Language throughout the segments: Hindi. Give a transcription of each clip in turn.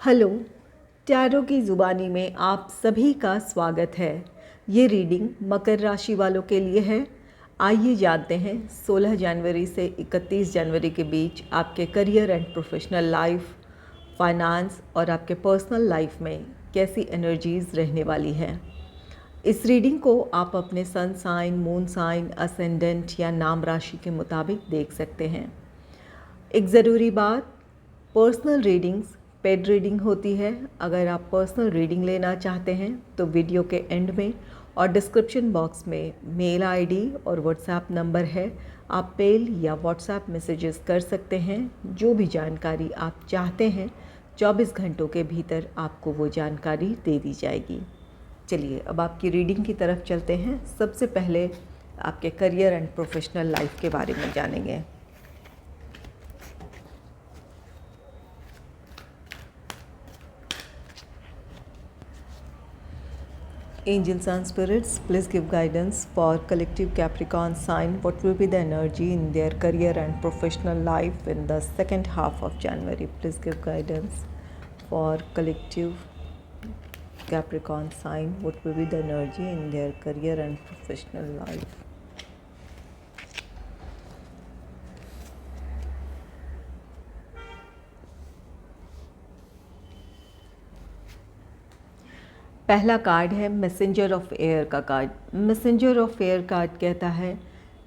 हेलो, टैरो की ज़ुबानी में आप सभी का स्वागत है। ये रीडिंग मकर राशि वालों के लिए है। आइए जानते हैं 16 जनवरी से 31 जनवरी के बीच आपके career and professional life, finance और आपके पर्सनल लाइफ में कैसी एनर्जीज़ रहने वाली हैं। इस रीडिंग को आप अपने sun sign, moon sign, ascendant या नाम राशि के मुताबिक देख सकते हैं। एक ज़रूरी बात, पर्सनल रीडिंग्स पेड रीडिंग होती है। अगर आप पर्सनल रीडिंग लेना चाहते हैं तो वीडियो के एंड में और डिस्क्रिप्शन बॉक्स में मेल आईडी और व्हाट्सएप नंबर है। आप मेल या व्हाट्सएप मैसेजेस कर सकते हैं। जो भी जानकारी आप चाहते हैं 24 घंटों के भीतर आपको वो जानकारी दे दी जाएगी। चलिए अब आपकी रीडिंग की तरफ चलते हैं। सबसे पहले आपके करियर एंड प्रोफेशनल लाइफ के बारे में जानेंगे। Angels and spirits, please give guidance for collective Capricorn sign. What will be the energy in their career and professional life in the second half of January? Please give guidance for collective Capricorn sign. What will be the energy in their career and professional life? पहला कार्ड है मैसेंजर ऑफ एयर का card. Messenger of air card कहता है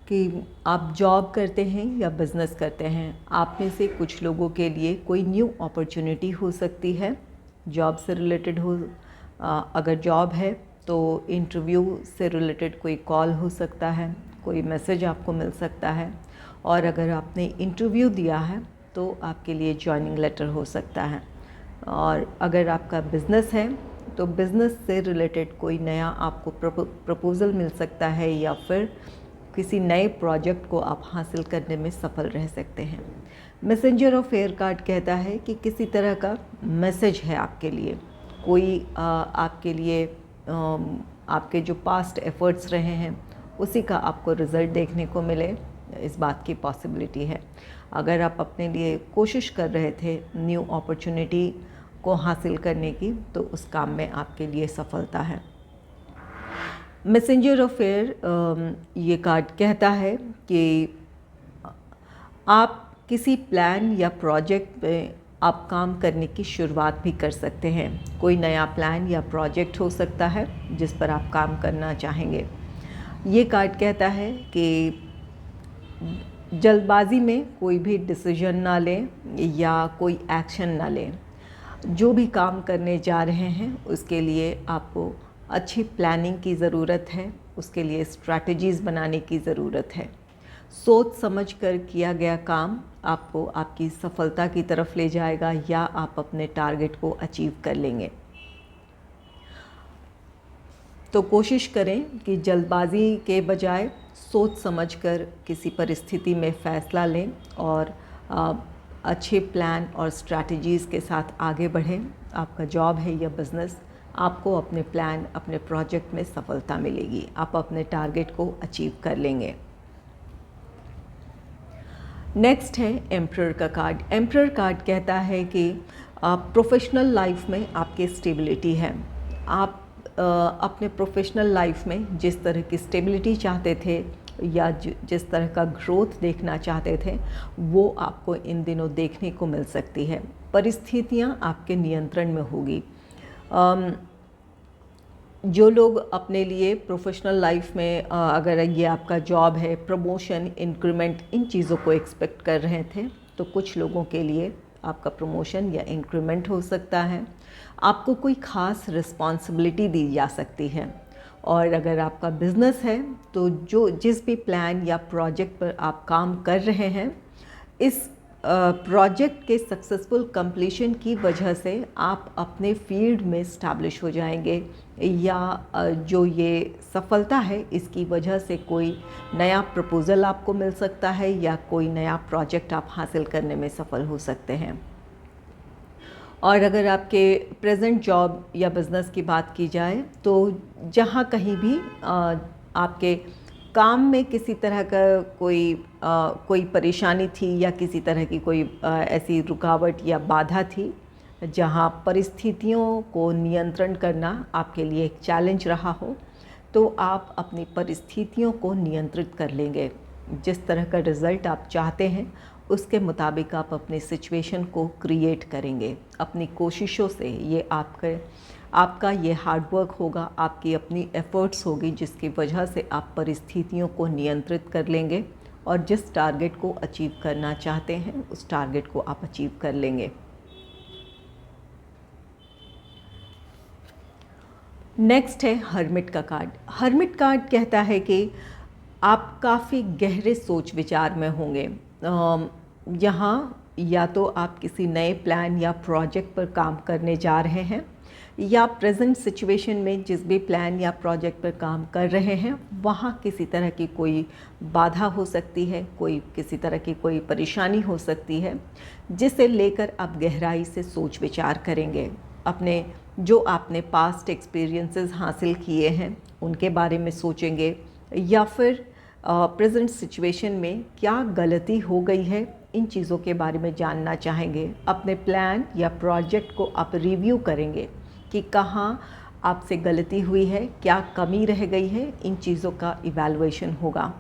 कि आप जॉब करते हैं या बिज़नेस करते हैं, आप में से कुछ लोगों के लिए कोई न्यू अपॉर्चुनिटी हो सकती है। जॉब से रिलेटेड हो, अगर जॉब है तो इंटरव्यू से रिलेटेड कोई कॉल हो सकता है, कोई मैसेज आपको मिल सकता है। और अगर आपने इंटरव्यू दिया है तो आपके लिए जॉइनिंग लेटर हो सकता है। और अगर आपका बिज़नेस है तो बिज़नेस से रिलेटेड कोई नया आपको प्रपोज़ल मिल सकता है या फिर किसी नए प्रोजेक्ट को आप हासिल करने में सफल रह सकते हैं। मैसेंजर ऑफ एयर कार्ड कहता है कि किसी तरह का मैसेज है आपके लिए, कोई आपके लिए आपके जो पास्ट एफ़र्ट्स रहे हैं उसी का आपको रिज़ल्ट देखने को मिले, इस बात की पॉसिबिलिटी है। अगर आप अपने लिए कोशिश कर रहे थे न्यू अपॉर्चुनिटी को हासिल करने की तो उस काम में आपके लिए सफलता है। मैसेंजर ऑफ एयर ये कार्ड कहता है कि आप किसी प्लान या प्रोजेक्ट में आप काम करने की शुरुआत भी कर सकते हैं। कोई नया प्लान या प्रोजेक्ट हो सकता है जिस पर आप काम करना चाहेंगे। ये कार्ड कहता है कि जल्दबाजी में कोई भी डिसीजन ना लें या कोई एक्शन ना लें। जो भी काम करने जा रहे हैं उसके लिए आपको अच्छी प्लानिंग की ज़रूरत है, उसके लिए स्ट्रैटेजीज़ बनाने की ज़रूरत है। सोच समझ कर किया गया काम आपको आपकी सफलता की तरफ ले जाएगा या आप अपने टारगेट को अचीव कर लेंगे। तो कोशिश करें कि जल्दबाजी के बजाय सोच समझकर किसी परिस्थिति में फ़ैसला लें और अच्छे प्लान और स्ट्रैटेजीज़ के साथ आगे बढ़ें। आपका जॉब है या बिज़नेस, आपको अपने प्लान, अपने प्रोजेक्ट में सफलता मिलेगी, आप अपने टारगेट को अचीव कर लेंगे। नेक्स्ट है एम्परर का कार्ड। एम्परर कार्ड कहता है कि प्रोफेशनल लाइफ में आपकी स्टेबिलिटी है। आप अपने प्रोफेशनल लाइफ में जिस तरह की स्टेबिलिटी चाहते थे या जिस तरह का ग्रोथ देखना चाहते थे वो आपको इन दिनों देखने को मिल सकती है। परिस्थितियाँ आपके नियंत्रण में होगी। जो लोग अपने लिए प्रोफेशनल लाइफ में अगर ये आपका जॉब है, प्रमोशन, इंक्रीमेंट, इन चीज़ों को एक्सपेक्ट कर रहे थे तो कुछ लोगों के लिए आपका प्रमोशन या इंक्रीमेंट हो सकता है। आपको कोई ख़ास रिस्पॉन्सिबिलिटी दी जा सकती है। और अगर आपका बिज़नेस है तो जिस भी प्लान या प्रोजेक्ट पर आप काम कर रहे हैं, इस प्रोजेक्ट के सक्सेसफुल कंप्लीशन की वजह से आप अपने फील्ड में इस्टेब्लिश हो जाएंगे या जो ये सफलता है इसकी वजह से कोई नया प्रपोज़ल आपको मिल सकता है या कोई नया प्रोजेक्ट आप हासिल करने में सफल हो सकते हैं। और अगर आपके प्रेजेंट जॉब या बिज़नेस की बात की जाए तो जहाँ कहीं भी आपके काम में किसी तरह का कोई परेशानी थी या किसी तरह की कोई ऐसी रुकावट या बाधा थी जहां परिस्थितियों को नियंत्रण करना आपके लिए एक चैलेंज रहा हो, तो आप अपनी परिस्थितियों को नियंत्रित कर लेंगे। जिस तरह का रिज़ल्ट आप चाहते हैं उसके मुताबिक आप अपनी सिचुएशन को क्रिएट करेंगे। अपनी कोशिशों से ये आपका ये हार्ड वर्क होगा, आपकी अपनी एफ़र्ट्स होगी, जिसकी वजह से आप परिस्थितियों को नियंत्रित कर लेंगे और जिस टारगेट को अचीव करना चाहते हैं उस टारगेट को आप अचीव कर लेंगे। नेक्स्ट है हर्मिट का कार्ड। हर्मिट कार्ड कहता है कि आप काफ़ी गहरे सोच विचार में होंगे। यहाँ या तो आप किसी नए प्लान या प्रोजेक्ट पर काम करने जा रहे हैं, या प्रेजेंट सिचुएशन में जिस भी प्लान या प्रोजेक्ट पर काम कर रहे हैं वहाँ किसी तरह की कोई बाधा हो सकती है, किसी तरह की कोई परेशानी हो सकती है, जिसे लेकर आप गहराई से सोच विचार करेंगे। अपने जो आपने पास्ट एक्सपीरियंसेस हासिल किए हैं उनके बारे में सोचेंगे, या फिर प्रेजेंट सिचुएशन में क्या गलती हो गई है इन चीज़ों के बारे में जानना चाहेंगे। अपने प्लान या प्रोजेक्ट को आप रिव्यू करेंगे कि कहाँ आपसे गलती हुई है, क्या कमी रह गई है, इन चीज़ों का इवैल्यूएशन होगा।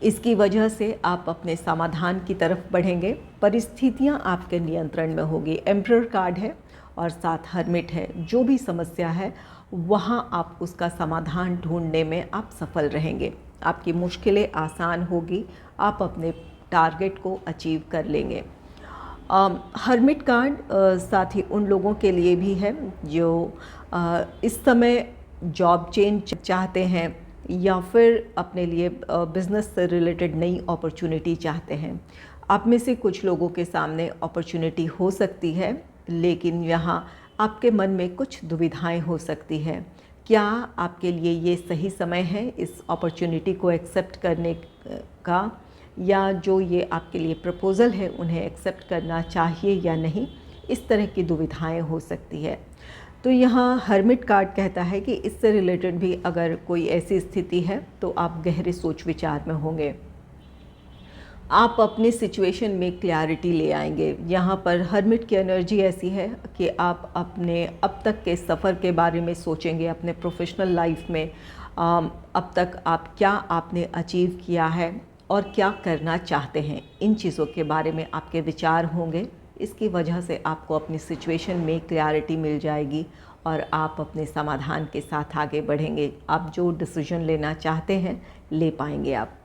इसकी वजह से आप अपने समाधान की तरफ बढ़ेंगे। परिस्थितियाँ आपके नियंत्रण में होगी। एम्परर कार्ड है और साथ हर्मिट है। जो भी समस्या है वहाँ आप उसका समाधान ढूंढने में आप सफल रहेंगे। आपकी मुश्किलें आसान होगी, आप अपने टारगेट को अचीव कर लेंगे। हर्मिट कार्ड साथ ही उन लोगों के लिए भी है जो इस समय जॉब चेंज चाहते हैं या फिर अपने लिए बिज़नेस से रिलेटेड नई अपॉर्चुनिटी चाहते हैं। आप में से कुछ लोगों के सामने अपॉर्चुनिटी हो सकती है, लेकिन यहाँ आपके मन में कुछ दुविधाएं हो सकती है। क्या आपके लिए ये सही समय है इस अपॉर्चुनिटी को एक्सेप्ट करने का, या जो ये आपके लिए प्रपोज़ल है उन्हें एक्सेप्ट करना चाहिए या नहीं, इस तरह की दुविधाएं हो सकती है। तो यहाँ हर्मिट कार्ड कहता है कि इससे रिलेटेड भी अगर कोई ऐसी स्थिति है तो आप गहरे सोच विचार में होंगे। आप अपनी सिचुएशन में क्लैरिटी ले आएंगे। यहाँ पर हर्मिट की एनर्जी ऐसी है कि आप अपने अब तक के सफ़र के बारे में सोचेंगे, अपने प्रोफेशनल लाइफ में अब तक आपने अचीव किया है और क्या करना चाहते हैं, इन चीज़ों के बारे में आपके विचार होंगे। इसकी वजह से आपको अपनी सिचुएशन में क्लैरिटी मिल जाएगी और आप अपने समाधान के साथ आगे बढ़ेंगे। आप जो डिसीजन लेना चाहते हैं ले पाएंगे आप।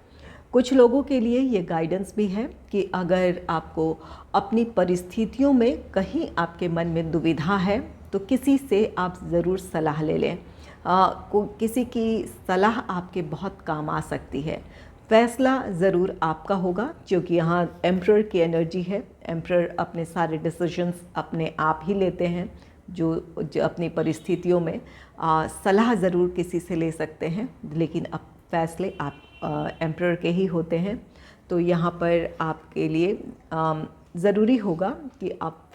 कुछ लोगों के लिए ये गाइडेंस भी है कि अगर आपको अपनी परिस्थितियों में कहीं आपके मन में दुविधा है तो किसी से आप ज़रूर सलाह ले लें। किसी की सलाह आपके बहुत काम आ सकती है। फैसला ज़रूर आपका होगा, क्योंकि यहाँ एम्परर की एनर्जी है। एम्परर अपने सारे डिसीजंस अपने आप ही लेते हैं। जो अपनी परिस्थितियों में सलाह ज़रूर किसी से ले सकते हैं, लेकिन अब फैसले आप एम्परर के ही होते हैं। तो यहाँ पर आपके लिए ज़रूरी होगा कि आप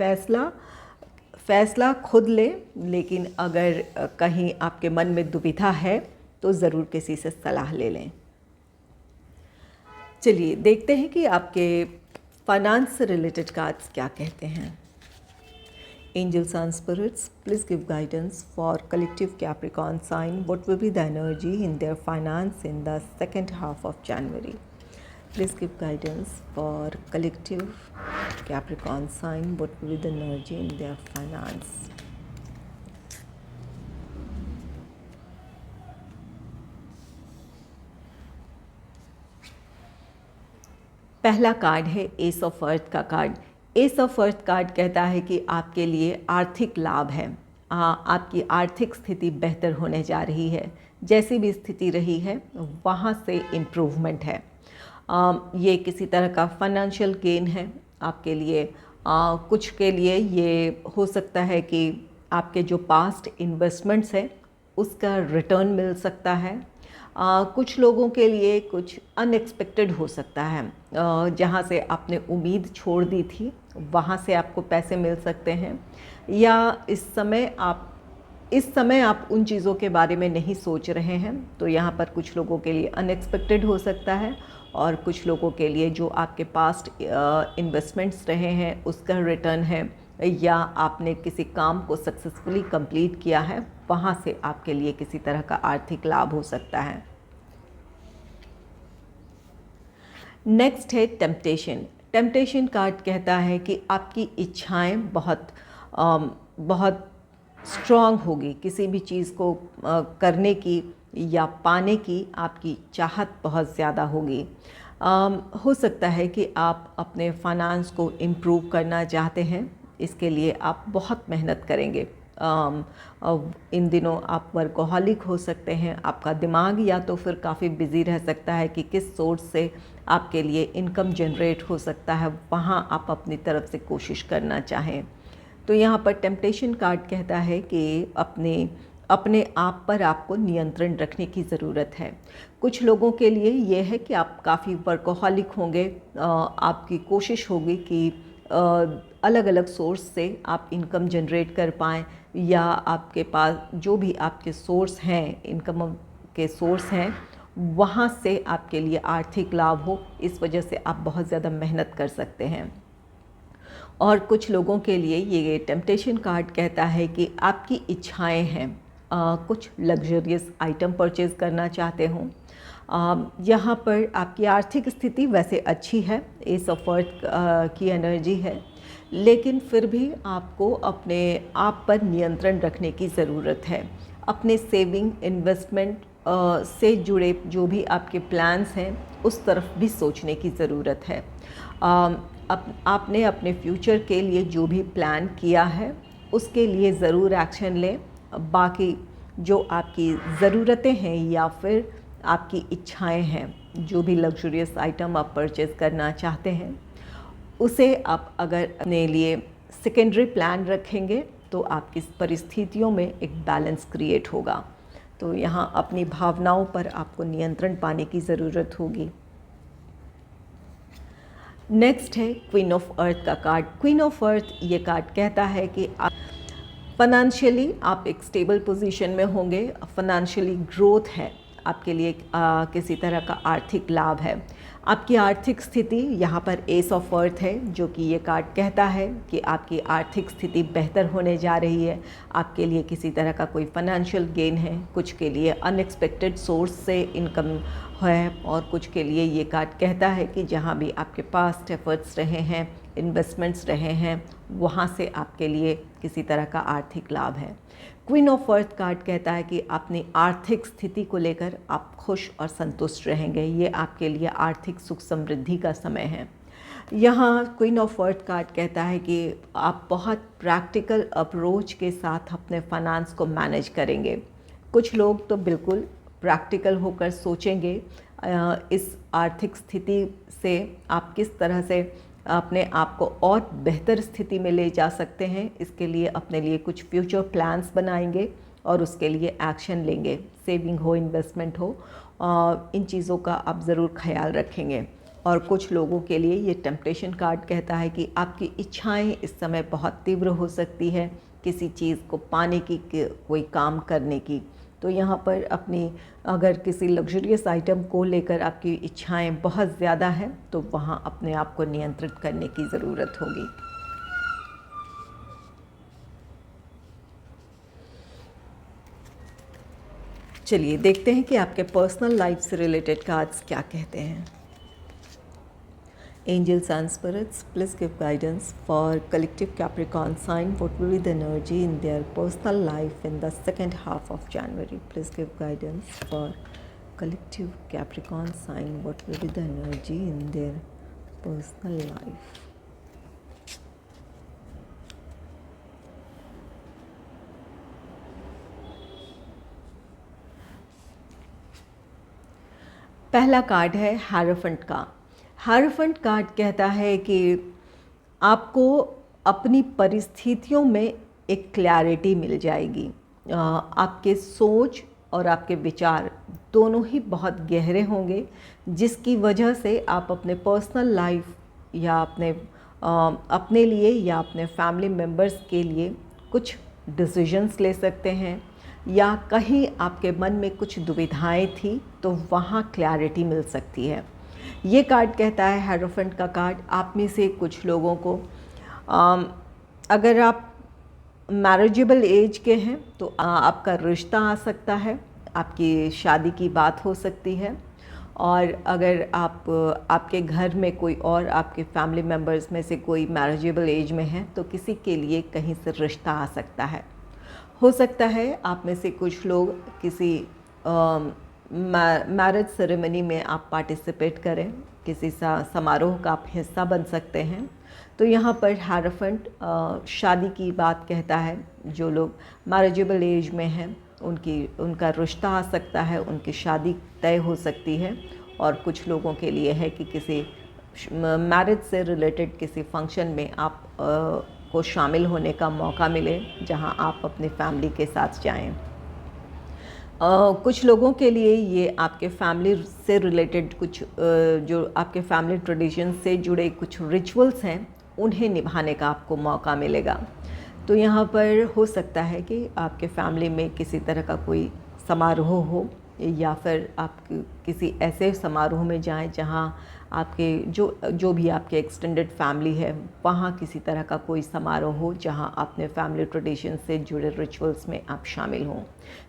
फैसला खुद लें, लेकिन अगर कहीं आपके मन में दुविधा है तो ज़रूर किसी से सलाह ले लें। चलिए देखते हैं कि आपके फाइनेंस से रिलेटेड कार्ड्स क्या कहते हैं। Angels and spirits, please give guidance for collective Capricorn sign. What will be the energy in their finance in the second half of January? Please give guidance for collective Capricorn sign. What will be the energy in their finance? पहला कार्ड है एस ऑफ अर्थ का card. S of earth card कहता है कि आपके लिए आर्थिक लाभ है। आपकी आर्थिक स्थिति बेहतर होने जा रही है। जैसी भी स्थिति रही है वहाँ से इम्प्रूवमेंट है। ये किसी तरह का फाइनेंशियल गेन है आपके लिए। कुछ के लिए ये हो सकता है कि आपके जो पास्ट इन्वेस्टमेंट्स हैं उसका रिटर्न मिल सकता है। कुछ लोगों के लिए कुछ अनएक्सपेक्टेड हो सकता है। जहाँ से आपने उम्मीद छोड़ दी थी वहाँ से आपको पैसे मिल सकते हैं, या इस समय आप उन चीज़ों के बारे में नहीं सोच रहे हैं। तो यहाँ पर कुछ लोगों के लिए अनएक्सपेक्टेड हो सकता है, और कुछ लोगों के लिए जो आपके पास्ट इन्वेस्टमेंट्स रहे हैं उसका रिटर्न है, या आपने किसी काम को सक्सेसफुली कंप्लीट किया है, वहाँ से आपके लिए किसी तरह का आर्थिक लाभ हो सकता है। नेक्स्ट है टेम्पटेशन। टेम्पटेशन कार्ड कहता है कि आपकी इच्छाएं बहुत स्ट्रॉन्ग होगी, किसी भी चीज़ को करने की या पाने की आपकी चाहत बहुत ज़्यादा होगी। हो सकता है कि आप अपने फाइनेंस को इम्प्रूव करना चाहते हैं, इसके लिए आप बहुत मेहनत करेंगे। इन दिनों आप वर्कोहॉलिक हो सकते हैं, आपका दिमाग या तो फिर काफ़ी बिज़ी रह सकता है कि किस सोर्स से आपके लिए इनकम जनरेट हो सकता है, वहाँ आप अपनी तरफ से कोशिश करना चाहें। तो यहाँ पर टेम्पटेशन कार्ड कहता है कि अपने आप पर आपको नियंत्रण रखने की ज़रूरत है। कुछ लोगों के लिए ये है कि आप काफ़ी वर्कोहॉलिक होंगे, आपकी कोशिश होगी कि अलग अलग सोर्स से आप इनकम जनरेट कर पाएँ, या आपके पास जो भी आपके सोर्स हैं, इनकम के सोर्स हैं, वहाँ से आपके लिए आर्थिक लाभ हो, इस वजह से आप बहुत ज़्यादा मेहनत कर सकते हैं। और कुछ लोगों के लिए ये टेम्पटेशन कार्ड कहता है कि आपकी इच्छाएं हैं, कुछ लग्जरियस आइटम परचेज़ करना चाहते हों। यहाँ पर आपकी आर्थिक स्थिति वैसे अच्छी है, एस ऑफ अर्थ की एनर्जी है, लेकिन फिर भी आपको अपने आप पर नियंत्रण रखने की ज़रूरत है। अपने सेविंग, इन्वेस्टमेंट से जुड़े जो भी आपके प्लान्स हैं, उस तरफ भी सोचने की ज़रूरत है। आपने अपने फ्यूचर के लिए जो भी प्लान किया है, उसके लिए ज़रूर एक्शन लें। बाकी जो आपकी ज़रूरतें हैं या फिर आपकी इच्छाएं हैं, जो भी लग्जरियस आइटम आप परचेज़ करना चाहते हैं, उसे आप अगर अपने लिए सेकेंडरी प्लान रखेंगे तो आपकी परिस्थितियों में एक बैलेंस क्रिएट होगा। तो यहाँ अपनी भावनाओं पर आपको नियंत्रण पाने की ज़रूरत होगी। नेक्स्ट है क्वीन ऑफ अर्थ का कार्ड। क्वीन ऑफ अर्थ ये कार्ड कहता है कि आप फाइनेंशियली आप एक स्टेबल पोजीशन में होंगे, फाइनेंशियली ग्रोथ है आपके लिए, किसी तरह का आर्थिक लाभ है। आपकी आर्थिक स्थिति यहाँ पर एस ऑफ अर्थ है, जो कि ये कार्ड कहता है कि आपकी आर्थिक स्थिति बेहतर होने जा रही है। आपके लिए किसी तरह का कोई फाइनेंशियल गेन है, कुछ के लिए अनएक्सपेक्टेड सोर्स से इनकम है, और कुछ के लिए ये कार्ड कहता है कि जहाँ भी आपके पास्ट एफर्ट्स रहे हैं, इन्वेस्टमेंट्स रहे हैं, वहाँ से आपके लिए किसी तरह का आर्थिक लाभ है। क्वीन ऑफ अर्थ कार्ड कहता है कि अपनी आर्थिक स्थिति को लेकर आप खुश और संतुष्ट रहेंगे। ये आपके लिए आर्थिक सुख समृद्धि का समय है। यहाँ क्वीन ऑफ अर्थ कार्ड कहता है कि आप बहुत प्रैक्टिकल अप्रोच के साथ अपने फाइनेंस को मैनेज करेंगे। कुछ लोग तो बिल्कुल प्रैक्टिकल होकर सोचेंगे इस आर्थिक स्थिति से आप किस तरह से अपने आप को और बेहतर स्थिति में ले जा सकते हैं। इसके लिए अपने लिए कुछ फ्यूचर प्लान्स बनाएंगे और उसके लिए एक्शन लेंगे। सेविंग हो, इन्वेस्टमेंट हो, इन चीज़ों का आप ज़रूर ख्याल रखेंगे। और कुछ लोगों के लिए ये टेम्पटेशन कार्ड कहता है कि आपकी इच्छाएं इस समय बहुत तीव्र हो सकती है, किसी चीज़ को पाने की, कोई काम करने की। तो यहाँ पर अपनी अगर किसी लग्जरियस आइटम को लेकर आपकी इच्छाएं बहुत ज़्यादा हैं, तो वहाँ अपने आप को नियंत्रित करने की ज़रूरत होगी। चलिए देखते हैं कि आपके पर्सनल लाइफ से रिलेटेड कार्ड्स क्या कहते हैं। Angels and spirits, please give guidance for collective Capricorn sign. What will be the energy in their personal life in the second half of January? Please give guidance for collective Capricorn sign. What will be the energy in their personal life? पहला कार्ड है हायरोफेंट का। हायरोफेंट कार्ड कहता है कि आपको अपनी परिस्थितियों में एक क्लैरिटी मिल जाएगी। आपके सोच और आपके विचार दोनों ही बहुत गहरे होंगे, जिसकी वजह से आप अपने पर्सनल लाइफ या अपने लिए या अपने फैमिली मेम्बर्स के लिए कुछ डिसीजंस ले सकते हैं, या कहीं आपके मन में कुछ दुविधाएं थी तो वहाँ क्लैरिटी मिल सकती है। ये कार्ड कहता है, हायरोफेंट का कार्ड, आप में से कुछ लोगों को अगर आप मैरिजेबल एज के हैं तो आपका रिश्ता आ सकता है, आपकी शादी की बात हो सकती है। और अगर आपके घर में कोई और आपके फैमिली मेम्बर्स में से कोई मैरिजेबल एज में है तो किसी के लिए कहीं से रिश्ता आ सकता है। हो सकता है आप में से कुछ लोग किसी मैरिज सेरेमनी में आप पार्टिसिपेट करें, किसी समारोह का आप हिस्सा बन सकते हैं। तो यहाँ पर हायरोफेंट शादी की बात कहता है। जो लोग मैरिजेबल एज में हैं उनका रिश्ता आ सकता है, उनकी शादी तय हो सकती है। और कुछ लोगों के लिए है कि किसी मैरिज से रिलेटेड किसी फंक्शन में आप को शामिल होने का मौका मिले जहां आप अपनी फैमिली के साथ जाएं। कुछ लोगों के लिए ये आपके फैमिली से रिलेटेड कुछ जो आपके फैमिली ट्रेडिशन से जुड़े कुछ रिचुअल्स हैं उन्हें निभाने का आपको मौका मिलेगा। तो यहाँ पर हो सकता है कि आपके फैमिली में किसी तरह का कोई समारोह हो, या फिर आप किसी ऐसे समारोह में जाएं जहाँ आपके जो भी आपके एक्सटेंडेड फैमिली है वहाँ किसी तरह का कोई समारोह हो जहाँ अपने फैमिली ट्रेडिशन से जुड़े रिचुअल्स में आप शामिल हों।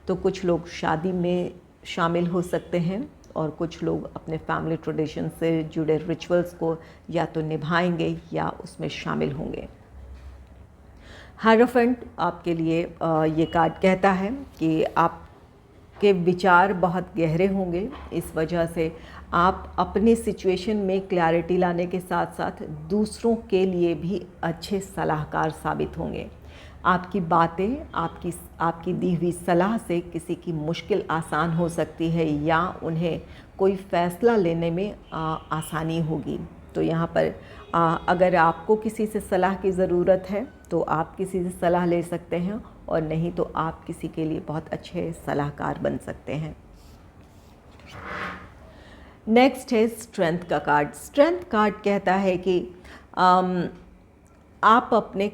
तो कुछ लोग शादी में शामिल हो सकते हैं और कुछ लोग अपने फैमिली ट्रेडिशन से जुड़े रिचुअल्स को या तो निभाएंगे या उसमें शामिल होंगे। हायरोफेंट आपके लिए ये कार्ड कहता है कि आपके विचार बहुत गहरे होंगे। इस वजह से आप अपनी सिचुएशन में क्लैरिटी लाने के साथ साथ दूसरों के लिए भी अच्छे सलाहकार साबित होंगे। आपकी बातें, आपकी दी हुई सलाह से किसी की मुश्किल आसान हो सकती है या उन्हें कोई फ़ैसला लेने में आसानी होगी। तो यहाँ पर अगर आपको किसी से सलाह की ज़रूरत है तो आप किसी से सलाह ले सकते हैं, और नहीं तो आप किसी के लिए बहुत अच्छे सलाहकार बन सकते हैं। नेक्स्ट है स्ट्रेंथ का कार्ड। स्ट्रेंथ कार्ड कहता है कि आप अपने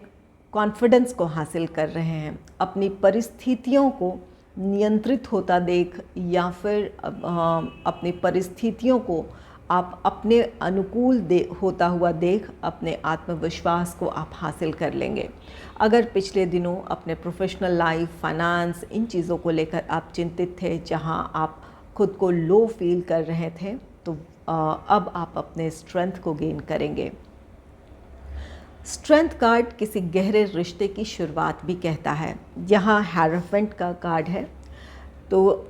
कॉन्फिडेंस को हासिल कर रहे हैं, अपनी परिस्थितियों को नियंत्रित होता देख या फिर अपनी परिस्थितियों को आप अपने अनुकूल होता हुआ देख अपने आत्मविश्वास को आप हासिल कर लेंगे। अगर पिछले दिनों अपने प्रोफेशनल लाइफ, फाइनेंस, इन चीज़ों को लेकर आप चिंतित थे, जहां आप खुद को लो फील कर रहे थे, तो अब आप अपने स्ट्रेंथ को गेन करेंगे। स्ट्रेंथ कार्ड किसी गहरे रिश्ते की शुरुआत भी कहता है। यहाँ हैरोफेंट का कार्ड है। तो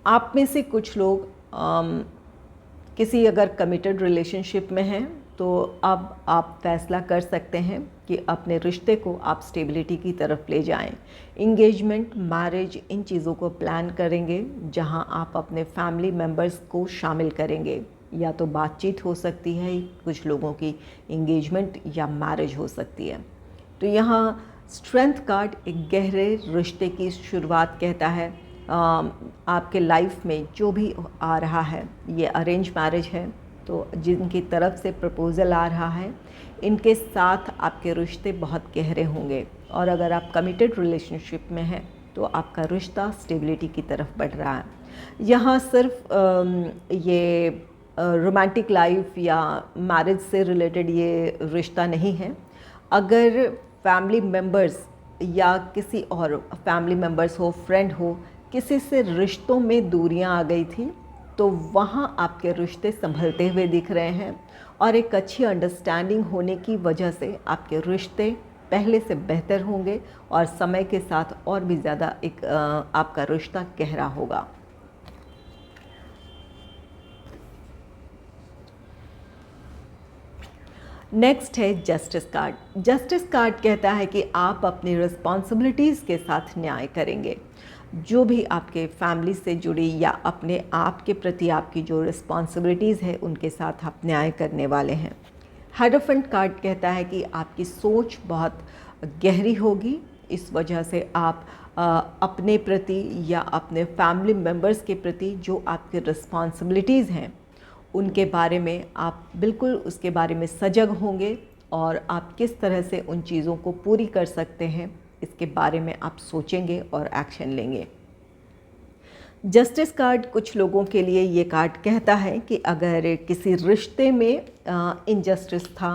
आप में से कुछ लोग किसी अगर कमिटेड रिलेशनशिप में हैं तो अब आप फैसला कर सकते हैं कि अपने रिश्ते को आप स्टेबिलिटी की तरफ ले जाएं। इंगेजमेंट, मैरिज, इन चीज़ों को प्लान करेंगे जहां आप अपने फैमिली मेम्बर्स को शामिल करेंगे। या तो बातचीत हो सकती है, कुछ लोगों की इंगेजमेंट या मैरिज हो सकती है। तो यहाँ स्ट्रेंथ कार्ड एक गहरे रिश्ते की शुरुआत कहता है। आपके लाइफ में जो भी आ रहा है, ये अरेंज मैरिज है तो जिनकी तरफ से प्रपोज़ल आ रहा है इनके साथ आपके रिश्ते बहुत गहरे होंगे। और अगर आप कमिटेड रिलेशनशिप में हैं तो आपका रिश्ता स्टेबिलिटी की तरफ बढ़ रहा है। यहाँ सिर्फ ये रोमांटिक लाइफ या मैरिज से रिलेटेड ये रिश्ता नहीं है। अगर फैमिली मेम्बर्स या किसी और फैमिली मेम्बर्स हो, फ्रेंड हो, किसी से रिश्तों में दूरियां आ गई थी तो वहाँ आपके रिश्ते संभलते हुए दिख रहे हैं, और एक अच्छी अंडरस्टैंडिंग होने की वजह से आपके रिश्ते पहले से बेहतर होंगे और समय के साथ और भी ज़्यादा आपका रिश्ता गहरा होगा। नेक्स्ट है जस्टिस कार्ड। जस्टिस कार्ड कहता है कि आप अपनी रिस्पॉन्सिबिलिटीज़ के साथ न्याय करेंगे। जो भी आपके फैमिली से जुड़ी या अपने आप के प्रति आपकी जो रिस्पॉन्सिबिलिटीज़ है उनके साथ आप न्याय करने वाले हैं। हायरोफेंट कार्ड कहता है कि आपकी सोच बहुत गहरी होगी। इस वजह से आप अपने प्रति या अपने फैमिली मेम्बर्स के प्रति जो आपकी रिस्पॉन्सिबिलिटीज़ हैं उनके बारे में आप बिल्कुल उसके बारे में सजग होंगे, और आप किस तरह से उन चीज़ों को पूरी कर सकते हैं इसके बारे में आप सोचेंगे और एक्शन लेंगे। जस्टिस कार्ड कुछ लोगों के लिए ये कार्ड कहता है कि अगर किसी रिश्ते में इनजस्टिस था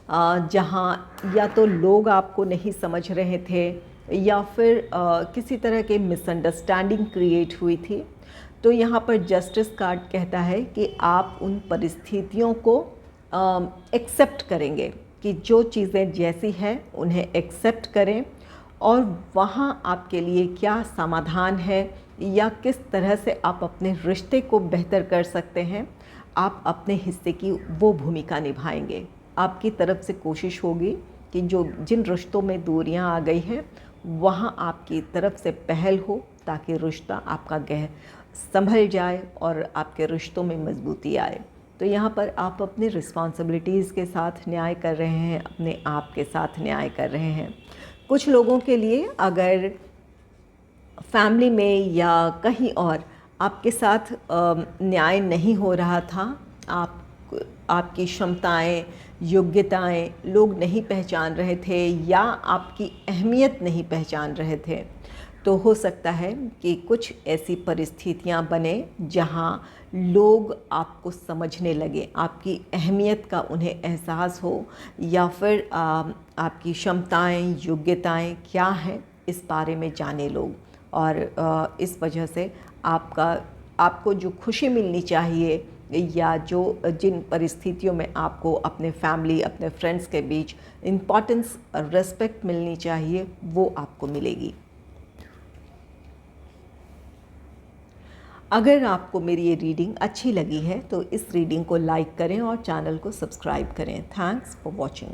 जहाँ या तो लोग आपको नहीं समझ रहे थे या फिर किसी तरह के मिसअंडरस्टैंडिंग क्रिएट हुई थी। तो यहाँ पर जस्टिस कार्ड कहता है कि आप उन परिस्थितियों को एक्सेप्ट करेंगे, कि जो चीज़ें जैसी हैं उन्हें एक्सेप्ट करें और वहाँ आपके लिए क्या समाधान है या किस तरह से आप अपने रिश्ते को बेहतर कर सकते हैं, आप अपने हिस्से की वो भूमिका निभाएंगे। आपकी तरफ से कोशिश होगी कि जिन रिश्तों में दूरियां आ गई हैं वहाँ आपकी तरफ से पहल हो, ताकि रिश्ता आपका संभल जाए और आपके रिश्तों में मजबूती आए। तो यहाँ पर आप अपनी रिस्पॉन्सिबिलिटीज़ के साथ न्याय कर रहे हैं, अपने आप के साथ न्याय कर रहे हैं। कुछ लोगों के लिए अगर फैमिली में या कहीं और आपके साथ न्याय नहीं हो रहा था, आपकी क्षमताएं, योग्यताएं लोग नहीं पहचान रहे थे या आपकी अहमियत नहीं पहचान रहे थे, तो हो सकता है कि कुछ ऐसी परिस्थितियां बने जहां लोग आपको समझने लगे, आपकी अहमियत का उन्हें एहसास हो या फिर आपकी क्षमताएं, योग्यताएं क्या हैं इस बारे में जाने लोग, और इस वजह से आपको जो खुशी मिलनी चाहिए या जिन परिस्थितियों में आपको अपने फैमिली, अपने फ्रेंड्स के बीच इम्पोर्टेंस, रेस्पेक्ट मिलनी चाहिए, वो आपको मिलेगी। अगर आपको मेरी ये रीडिंग अच्छी लगी है तो इस रीडिंग को लाइक करें और चैनल को सब्सक्राइब करें। Thanks for watching.